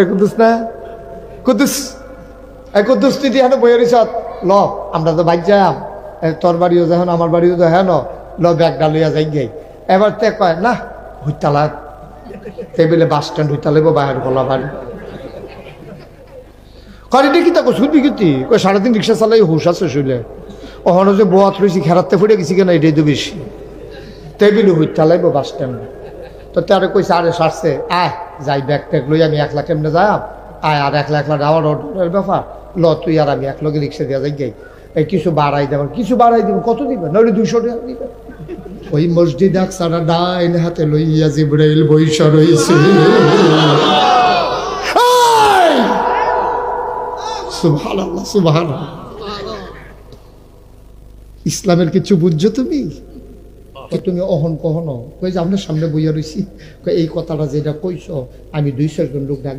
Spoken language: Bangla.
কুদ্দুস না কুদ্দুস কুদ্দুস তুই দিয়ে বইয়ের রিসত ল আমরা তো বাইক যাম তোর বাড়িও যখন আমার বাড়িও তো হ্যাঁ ল ব্যাগটা লইয়া যাই গাই এবার তে কয় না হুইতালা টেবিলে বাস স্ট্যান্ড হুইতালেব বাহির গলা বাড়ি করিটি কি তাকে শুনবি কিন্তু কই সারাদিন রিক্সা চালাই হুশ আছে শুইলে ওখানে যে বোয়াত রয়েছি খেরাতে ফুটে গেছি কেন এটাই তো বেশি টেবিলে হুইতালাইব বাস স্ট্যান্ডে তো তারে কইছে আরে সারছে আয় যাই ব্যাগ ট্যাগ লই আমি 1 লাখ কেমনে যাই আয় আর 1 লাখ যাওয়ার অর্ডারের ব্যাপার ল তুই আর আমি 1 লগে রিক্সা দিয়া যাই গাই এই কিছু বাড়াই দেবেন কিছু বাড়াই দিব কত দিবেন নইলে 200 টাকা দিবেন ওই মসজিদ আকসার ডাইন হাতে লইয়া জিবরাইল বইসা রইছে সুবহানাল্লাহ সুবহানাল্লাহ ইসলামের কিছু বুঝছো তুমি তুমি অহন কহনো কই যে আপনার সামনে বইয়া রইছি এই কথাটা যেটা কইছো আমি 200 জন লোক